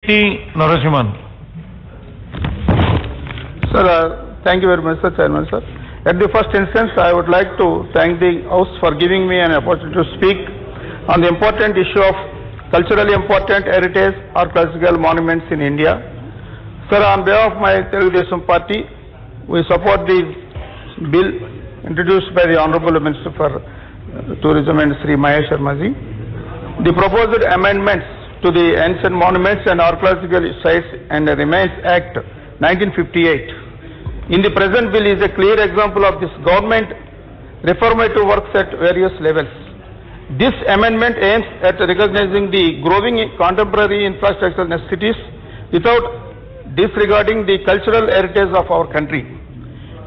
Thota Narasimham. Sir, thank you very much, Sir Chairman, sir. At the first instance, I would like to thank the House for giving me an opportunity to speak on the important issue of culturally important heritage or classical monuments in India. Sir, on behalf of my Telugu Desam Party, we support the bill introduced by the Honorable Minister for Tourism and Sri Mahesh Sharma ji. The proposed amendments to the Ancient Monuments and Archaeological Sites and Remains Act 1958 in the present bill is a clear example of this government reformative works at various levels. This amendment aims at recognizing the growing contemporary infrastructural necessities without disregarding the cultural heritage of our country.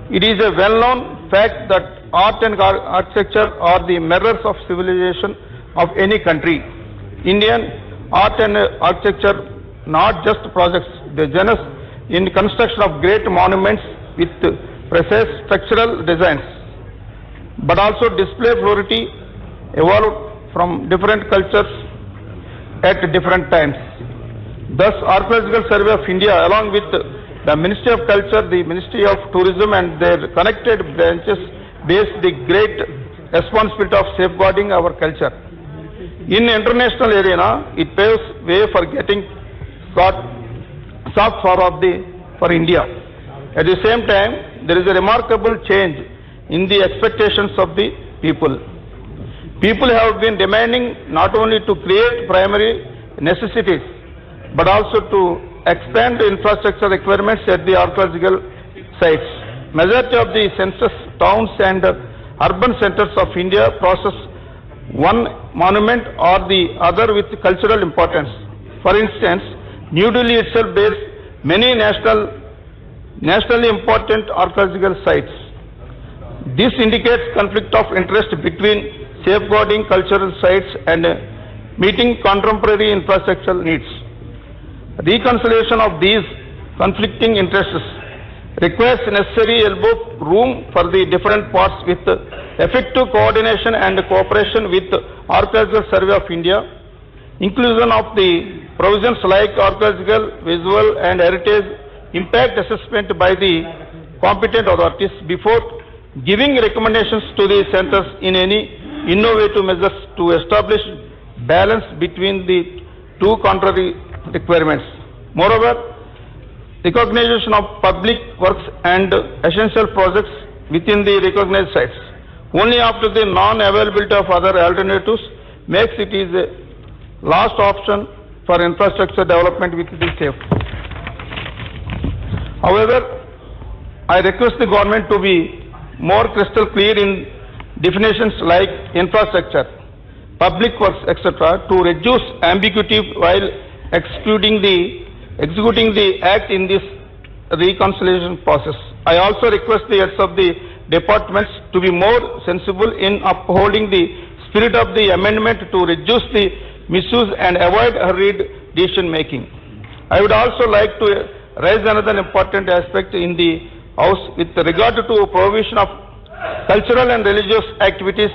It is a well-known fact that art and architecture are the mirrors of civilization of any country. Indian art and architecture, not just projects, they genus in construction of great monuments with precise structural designs, but also display plurality evolved from different cultures at different times. Thus, Archaeological Survey of India, along with the Ministry of Culture, the Ministry of Tourism and their connected branches, bears the great responsibility of safeguarding our culture. In international arena, it paves way for getting soft for India. At the same time, there is a remarkable change in the expectations of the people. People have been demanding not only to create primary necessities, but also to expand infrastructure requirements at the archaeological sites. Majority of the census towns and urban centers of India process one monument or the other with cultural importance. For instance, New Delhi itself bears many nationally important archaeological sites. This indicates conflict of interest between safeguarding cultural sites and meeting contemporary infrastructural needs. Reconciliation of these conflicting interests requires necessary elbow room for the different parts with effective coordination and cooperation with Archaeological Survey of India, inclusion of the provisions like archaeological, visual and heritage impact assessment by the competent authorities before giving recommendations to the centers in any innovative measures to establish balance between the two contrary requirements. Moreover, recognition of public works and essential projects within the recognized sites only after the non-availability of other alternatives makes it is a last option for infrastructure development with the safe. However, I request the government to be more crystal clear in definitions like infrastructure, public works, etc. to reduce ambiguity while executing the act in this reconciliation process. I also request the heads of the departments to be more sensible in upholding the spirit of the amendment to reduce the misuse and avoid hurried decision making. I would also like to raise another important aspect in the House with regard to prohibition of cultural and religious activities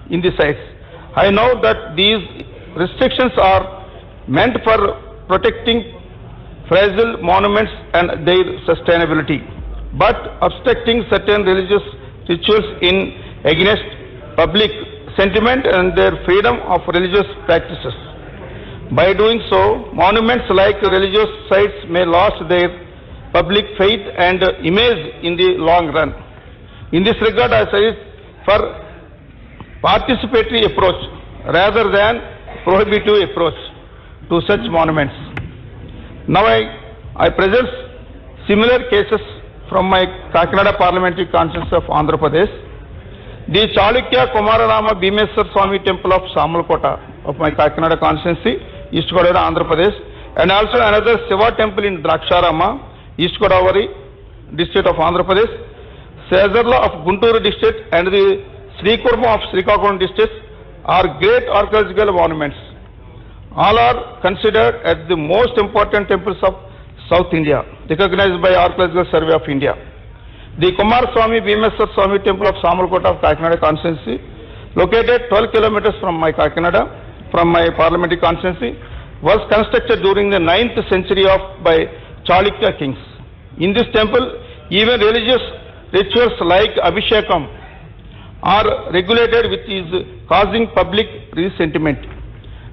in the sites. I know that these restrictions are meant for protecting fragile monuments and their sustainability, but obstructing certain religious rituals in against public sentiment and their freedom of religious practices. By doing so, monuments like religious sites may lose their public faith and image in the long run. In this regard, I suggest for participatory approach rather than prohibitive approach to such monuments. Now I present similar cases from my Kakinada parliamentary constituency of Andhra Pradesh. The Chalukya Kumararama Bhimeswar Swami Temple of Samalkota of my Kakinada constituency, East Godavari, Andhra Pradesh, and also another Shiva temple in Draksharama, East Godavari district of Andhra Pradesh, Sezarla of Guntur district and the Srikurma of Srikakulam district are great archaeological monuments. All are considered as the most important temples of South India, recognized by Archaeological Survey of India. The Kumar Swami Bhimeswar Swami Temple of Samalkota of Kakinada constituency, located 12 kilometers from my Kakinada, from my parliamentary constituency, was constructed during the 9th century by Chalukya kings. In this temple, even religious rituals like Abhishekam are regulated, which is causing public resentment.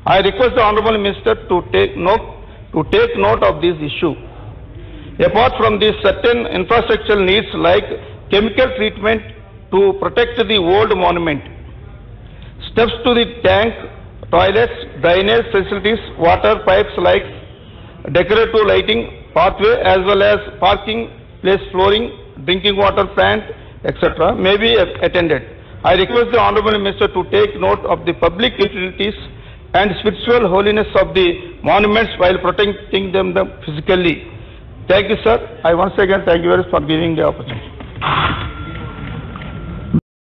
I request the Honorable Minister to take note of this issue. Apart from this, certain infrastructural needs like chemical treatment to protect the old monument, steps to the tank, toilets, drainage facilities, water pipes like decorative lighting, pathway, as well as parking place flooring, drinking water plant, etc. may be attended. I request the Honorable Minister to take note of the public utilities and spiritual holiness of the monuments while protecting them physically. Thank you, sir. I once again thank you very much for giving the opportunity.